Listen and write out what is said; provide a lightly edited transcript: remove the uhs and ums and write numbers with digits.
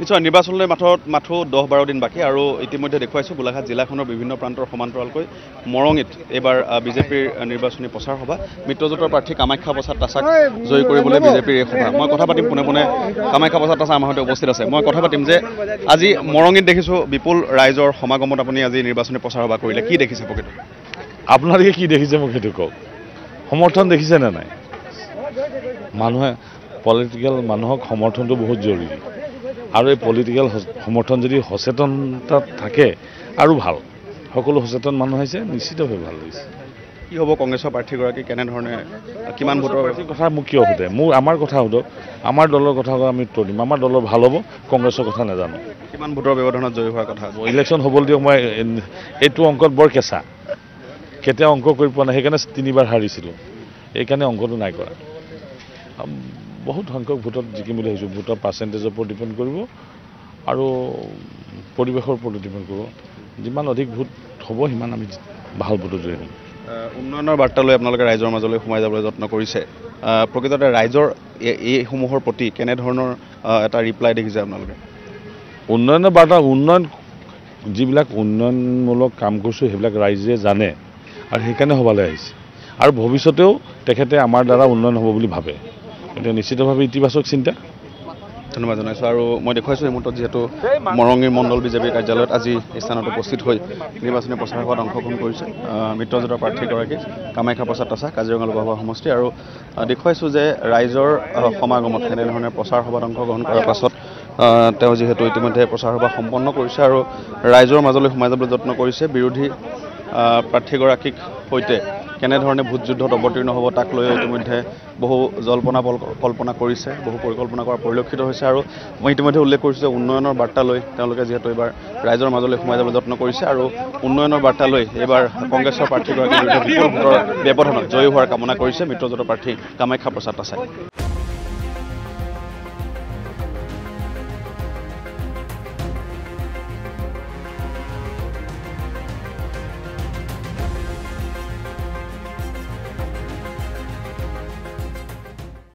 নিশ্চয় নিৰ্বাচনলৈ মাথো 10-12 দিন বাকী আৰু ইতিমধ্যে দেখুৱাইছোঁ গোলাঘাট জিলাখনৰ বিভিন্ন প্ৰান্তৰ সমান্তৰালকৈ মৰঙিত এইবাৰ বিজেপিৰ নিৰ্বাচনী প্ৰচাৰ সভা মিত্ৰজোঁটৰ প্ৰাৰ্থী কামাখ্যা প্ৰসাদ তাছাক জয়ী কৰিবলৈ বিজেপিৰ এই সভা মই কথা পাতিম পোনে কামাখ্যা প্ৰসাদ তাছা আমাৰ সৈতে উপস্থিত আছে মই কথা পাতিম যে আজি মৰঙিত দেখিছোঁ বিপুল ৰাইজৰ সমাগমত আপুনি আজি নিৰ্বাচনী প্ৰচাৰ সভা কৰিলে কি দেখিছে প্ৰকৃত আপোনালোকে কি দেখিছে মোক সেইটো কওক সমৰ্থন দেখিছে নে নাই মানুহে পলিটিক্যাল মানুহক সমৰ্থনটো বহুত জৰুৰী আৰু এই পলিটিক্যাল সমৰ্থন যদি সচেতনতা থাকে আৰু ভাল সকলো সচেতন মানুহ হৈছে নিশ্চিতভাৱে ভাল হৈছে কি হ'ব কংগ্ৰেছৰ প্ৰাৰ্থীগৰাকী কেনেধৰণে কিমান ভোটৰ কথা মোক কিয় সোধে মোক আমাৰ কথা সোধক আমাৰ দলৰ কথা আমি উত্তৰ দিম আমাৰ দলৰ ভাল হ'ব কংগ্ৰেছৰ কথা নাজানো কিমান ভোটৰ ব্যৱধানত জয়ী হোৱাৰ কথা ইলেকশ্যন হ'বলৈ দিয়ক মই এইটো অংকত বৰ কেঁচা কেতিয়া অংক কৰি পোৱা নাই সেইকাৰণে 3বাৰ হাৰিছিলোঁ এইকাৰণে অংকটো নাই কৰা বহুত সংখ্যক ভোটত জিকিম বুলি ভাবিছোঁ ভোটৰ পাৰ্চেণ্টেজৰ ওপৰত ডিপেণ্ড কৰিব আৰু পৰিৱেশৰ ওপৰত ডিপেণ্ড কৰিব যিমান অধিক ভোট হ'ব সিমান আমি ভাল ভোটত জয়ী হ'ম উন্নয়নৰ বাৰ্তা লৈ আপোনালোকে ৰাইজৰ মাজলৈ সোমাই যাবলৈ যত্ন কৰিছে প্ৰকৃততে ৰাইজৰ এইসমূহৰ প্ৰতি কেনেধৰণৰ এটা ৰিপ্লাই দেখিছে আপোনালোকে উন্নয়নৰ বাৰ্তা উন্নয়ন যিবিলাক উন্নয়নমূলক কাম কৰিছোঁ সেইবিলাক ৰাইজে জানে আৰু সেইকাৰণে সভালৈ আহিছে আৰু ভৱিষ্যতেও তেখেতে আমাৰ দ্বাৰা উন্নয়ন হ'ব বুলি ভাবে এতিয়া নিশ্চিতভাৱে ইতিবাচক চিন্তা ধন্যবাদ জনাইছোঁ আৰু মই দেখুৱাইছোঁ এই মুহূৰ্তত যিহেতু মৰঙীৰ মণ্ডল বিজেপি কাৰ্যালয়ত আজি স্থানত উপস্থিত হৈ নিৰ্বাচনী প্ৰচাৰ সভাত অংশগ্ৰহণ কৰিছে মিত্ৰজোঁটৰ প্ৰাৰ্থীগৰাকী কামাখ্যা প্ৰসাদ তাছা কাজিৰঙা লোকসভা সমষ্টি আৰু দেখুৱাইছোঁ যে ৰাইজৰ সমাগমত এনেধৰণে প্ৰচাৰ সভাত অংশগ্ৰহণ কৰাৰ পাছত তেওঁ যিহেতু ইতিমধ্যে প্ৰচাৰ সভা সম্পন্ন কৰিছে আৰু ৰাইজৰ মাজলৈ সোমাই যাবলৈ যত্ন কৰিছে বিৰোধী প্ৰাৰ্থীগৰাকীক সৈতে কেনেধৰণে ভোট যুদ্ধত অৱতীৰ্ণ হ'ব তাক লৈ ইতিমধ্যে বহু কল্পনা কৰিছে বহু পৰিকল্পনা কৰা পৰিলক্ষিত হৈছে আৰু মই ইতিমধ্যে উল্লেখ কৰিছোঁ যে উন্নয়নৰ বাৰ্তা লৈ তেওঁলোকে যিহেতু এইবাৰ ৰাইজৰ মাজলৈ সোমাই যাবলৈ যত্ন কৰিছে আৰু উন্নয়নৰ বাৰ্তা লৈ এইবাৰ কংগ্ৰেছৰ প্ৰাৰ্থীগৰাকীৰ বিৰুদ্ধে বিপুল ভোটৰ ব্যৱধানত জয়ী হোৱাৰ কামনা কৰিছে মিত্ৰজোঁটৰ প্ৰাৰ্থী কামাখ্যা প্ৰসাদ তাছাই